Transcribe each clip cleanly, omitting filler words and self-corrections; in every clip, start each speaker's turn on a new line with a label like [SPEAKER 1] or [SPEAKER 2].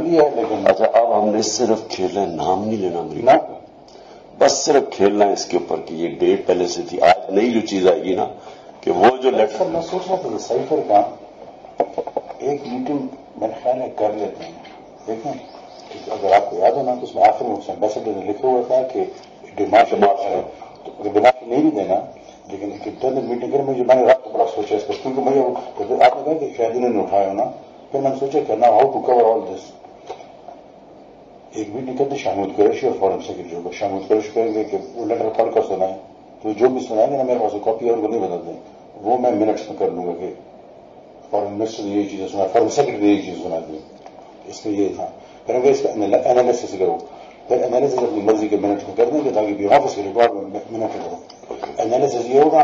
[SPEAKER 1] लिया है लेकिन
[SPEAKER 2] अच्छा, अब हमने सिर्फ खेलना है, नाम नहीं लेना अमरीका का, बस सिर्फ खेलना है इसके ऊपर कि ये डेट पहले से थी। आज नई जो चीज आएगी ना कि वो जो लेटर,
[SPEAKER 1] मैं सोच रहा था साइफर का एक मीटिंग मेरे ख्याल में कर लेते हैं। देखें, अगर आपको याद हो ना तो उसमें आखिर में एम्बेसडर ने लिखा हुआ था कि डिमांड तो डिमांड नहीं भी देना, लेकिन एक इंटरनल मीटिंग कर मुझे मैंने रात को बड़ा सोचा इसका, क्योंकि मुझे आपने कहा कि शायद इन्होंने उठाया ना, फिर मैंने सोचा कि ना how to cover all this. एक मीटिंग करते शाहमूद कुरैशी और फॉरेन सेक्रेटरी होगा। शाहमूद कुरैशी कहेंगे कि वो लेटर पढ़कर सुनाए, तो जो भी सुनाएंगे ना मेरे पास कॉपी और वो नहीं बदल दें, वो मैं मिनट्स में कर लूंगा कि फॉरेन मिनिस्टर ने यही चीजें सुना, फॉरेन सेक्रेटरी ने यही चीज सुना दी, इसमें ये था। फिर अगर इसका एनालिसिस करो, फिर एनालिसिस अपनी मर्जी के मिनट में कर देंगे ताकि ऑफिस के रिकॉर्ड में मिनट करो। एनालिसिस ये होगा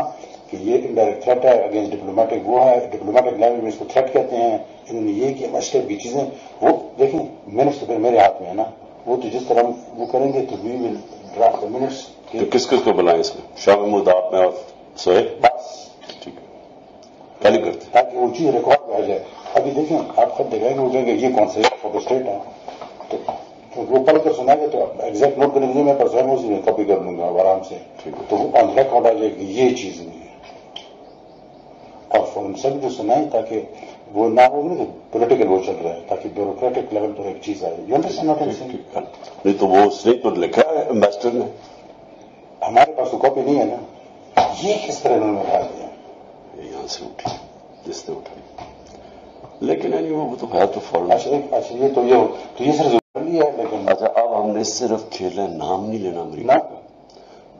[SPEAKER 1] कि ये इनडायरेक्ट थ्रेट है अगेंस्ट डिप्लोमेटिक, वो है डिप्लोमेटिक लैंग्वेज में इसको थ्रेट कहते हैं, इन्होंने ये किया मस्टर की चीजें, वो देखें मिनट्स तो फिर मेरे हाथ में है ना, वो तो जिस तरह वो करेंगे तो we will draft the minutes.
[SPEAKER 2] तो किस किस को बुलाएं इसमें? शाह महमूद, आप में और सोहेल,
[SPEAKER 1] बस
[SPEAKER 2] ठीक है, कल ही करते
[SPEAKER 1] ताकि वो चीज रिकॉर्ड में आ जाए। अभी देखें आप खुद देखेंगे, वो कहेंगे ये कौन सा फोटो स्टेट है, तो वो पढ़ कर सुनाएंगे तो एग्जैक्ट नोट करने के लिए मैं पर स्वयं उसी में कॉपी कर लूंगा आराम से, तो वो ऑन रिकॉर्ड आ जाएगी ये चीज नहीं है। और फॉरन सब जो सुनाए ताकि वो ना हो ना पॉलिटिकल वो चल रहा है, ताकि ब्यूरोक्रेटिक लेवल पर एक चीज आए। You understand what I am saying?
[SPEAKER 2] नहीं तो वो उसने तो लिखा है एम्बेसडर ने,
[SPEAKER 1] हमारे पास तो कॉपी नहीं है ना, ये किस तरह उन्होंने उठा दिया,
[SPEAKER 2] यहां से उठी जिसने उठाई, लेकिन यानी वो तो है तो फॉरन।
[SPEAKER 1] अच्छा ये सर लिया है लेकिन
[SPEAKER 2] अच्छा, अब हमने सिर्फ खेलना है, नाम नहीं लेना अमरीका का,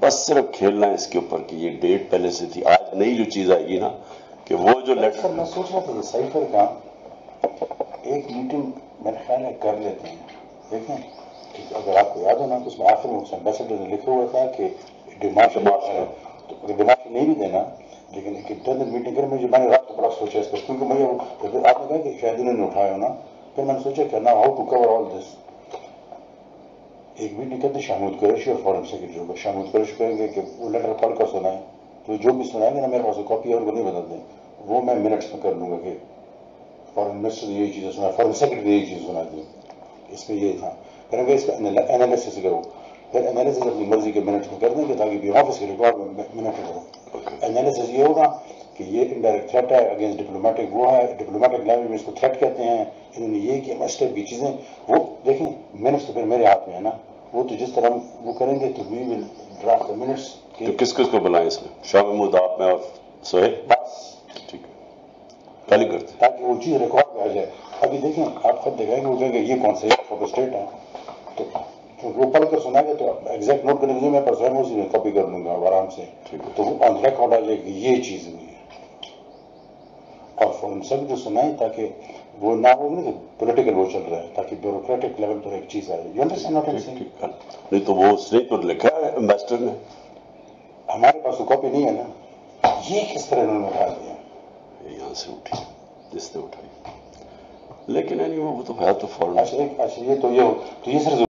[SPEAKER 2] बस सिर्फ खेलना है इसके ऊपर कि ये डेट पहले से थी। आज नई जो चीज आएगी ना कि वो जो लेटर,
[SPEAKER 1] मैं सोच रहा था साइफर का एक मीटिंग मेरे ख्याल में कर लेते हैं। देखें, अगर आपको याद हो ना तो उसमें आखिर में एम्बेसडर ने लिखा हुआ था कि डिमांड तो डिमांड नहीं भी देना, लेकिन एक इंटरनल मीटिंग कर मुझे मैंने रात को बड़ा सोचा इसका, क्योंकि मुझे आपने कहा कि शायद इन्होंने उठाया ना, फिर मैंने सोचा कि ना how to cover all this. एक मीटिंग करते शाहमूद कुरैशी और फॉरेन सेक्रेटरी होगा। शाहमूद कुरैशी कहेंगे कि वो लेटर पढ़कर सुनाए, तो जो भी सुनाएंगे ना मेरे पास कॉपी और वो नहीं बदल दें, वो मैं मिनट्स में कर लूंगा कि फॉरेन मिनिस्टर ने यही चीजें सुना, फॉरेन सेक्रेटरी ने यही चीज सुना दी, इसमें ये था। फिर अगर इसका एनालिसिस करो, फिर एनालिसिस अपनी मर्जी के मिनट्स में कर देंगे ताकि ऑफिस के रिकॉर्ड में मिनट करो। एनालिसिस ये होगा कि ये इनडायरेक्ट थ्रेट है अगेंस्ट डिप्लोमेटिक, वो है डिप्लोमेटिक लैंग्वेज में इसको थ्रेट कहते हैं, इन्होंने ये किया मस्टर की चीजें, वो देखें मिनट्स तो फिर मेरे हाथ में है ना, वो तो जिस तरह वो करेंगे तो we will draft the minutes.
[SPEAKER 2] तो किस किस को बुलाएं इसमें? शाह महमूद, आप में और सोहेल,
[SPEAKER 1] बस
[SPEAKER 2] ठीक है, कल ही करते
[SPEAKER 1] ताकि वो चीज रिकॉर्ड में आ जाए। अभी देखें आप खुद देखेंगे, वो कहेंगे ये कौन सा फोटो स्टेट है, तो वो पढ़ कर सुनाएंगे तो एग्जैक्ट नोट करने के लिए मैं पर स्वयं उसी में कॉपी कर लूंगा आराम से, तो वो ऑन रिकॉर्ड आ जाएगी ये चीज नहीं है। और फॉरन सब जो सुनाए ताकि वो ना हो ना पॉलिटिकल वो चल रहा है, ताकि ब्यूरोक्रेटिक लेवल पर एक चीज आए। You understand what I am saying?
[SPEAKER 2] नहीं तो वो उसने तो लिखा है एम्बेसडर ने,
[SPEAKER 1] हमारे पास तो कॉपी नहीं है ना, ये किस तरह उन्होंने उठा दिया,
[SPEAKER 2] यहां से उठी जिसने उठाई, लेकिन यानी वो तो है तो फॉरन।
[SPEAKER 1] अच्छा ये सर